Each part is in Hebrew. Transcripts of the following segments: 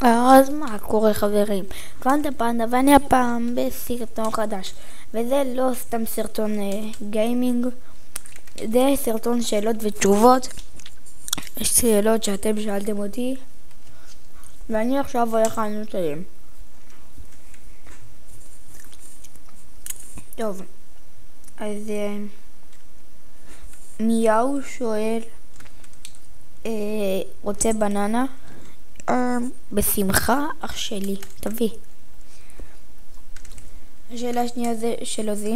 אז מה קורה חברים? קוונטה פנדה ואני הפעם בסרטון חדש, וזה לא סתם סרטון גיימינג, זה סרטון שאלות ותשובות. יש שאלות שאתם שאלתם אותי ואני עכשיו הולך לענות עליהם. טוב, אז מיהו שואל, רוצה בננה? בשמחה אח שלי, תביא. השאלה השנייה זה שלו זה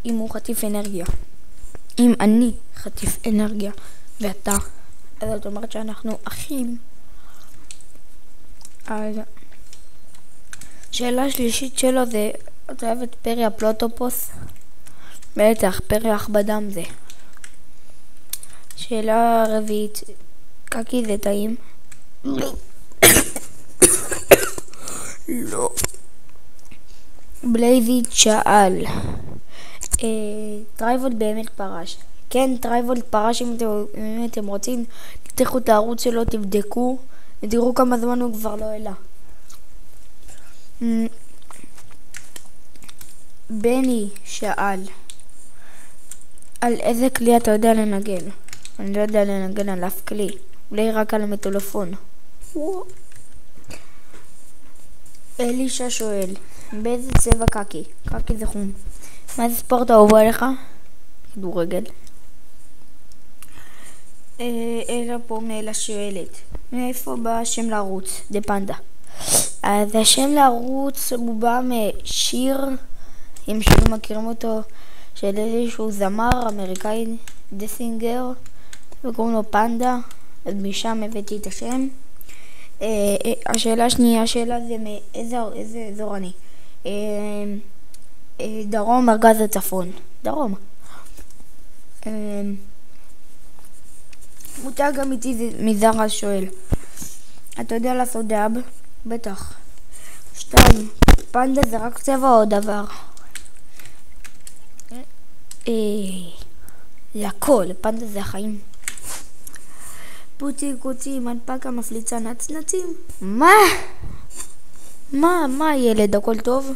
אם הוא חטיף אנרגיה. אם אני חטיף אנרגיה ואתה, אז זאת אומרת שאנחנו אחים. אז שאלה שלישית שלו זה, אתה אוהב את פרי הפלוטופוס? בטח, פרי אח בדם זה. שאלה רביעית, קקי זה טעים? לא. בלייזיט שאל, טרייבולט באמת פרש? כן, טרייבולט פרש. אם אתם רוצים תפתחו את הערוץ שלו, תבדקו ותראו כמה זמן הוא כבר לא העלה. בני שאל, על איזה כלי אתה יודע לנגן? אני לא יודע לנגן על אף כלי, אולי רק על המטלפון. אלישה שואל, באיזה צבע קקי? קקי זה חום. מה זה ספורט אהוב עליך? כדורגל. אלה פה מאלה שואלת, מאיפה בא השם לערוץ? דה פנדה. אז השם לערוץ הוא בא משיר, אם שלא מכירים אותו, של איזשהו זמר אמריקאי, דה סינגר, וקוראים לו פנדה, אז משם הבאתי את השם. השאלה השנייה, השאלה זה מאיזה אזור אני? דרום, מרכז הצפון. דרום. מותג אמיתי זה מזרע שואל, אתה יודע לעשות דאב? בטח. 2. פנדה זה רק צבע או דבר? זה הכל, פנדה זה החיים. פוצי קוצי מדפקה מפליצה נצנצים. מה ילד, הכל טוב?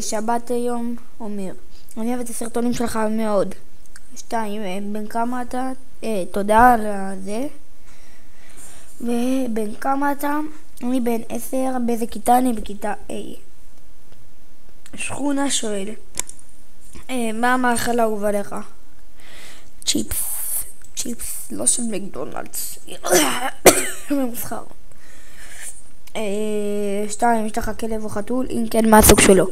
שבת היום אומר, אני אוהב את הסרטונים שלך מאוד. 2. בן כמה אתה? תודה על זה. ובן כמה אתה? אני בן 10. באיזה כיתה? אני בכיתה A. שכונה שואל, מה המאכל האהוב עליך? צ'יפס, לא של מקדונלדס. ממסחר. 2. יש לך כלב או חתול? אם כן, מה הסוג שלו?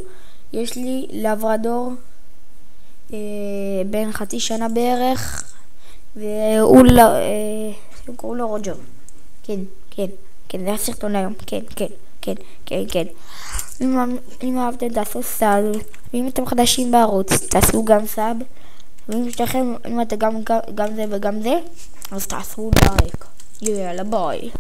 יש לי לברדור, בן חצי שנה בערך, והוא קוראים לו רוג'ר. כן, זה הסרטון היום. כן. אם אהבתם תעשו סאב, ואם אתם חדשים בערוץ תעשו גם סאב, ואם אתם גם זה וגם זה, אז תעשו לייק. יאללה ביי.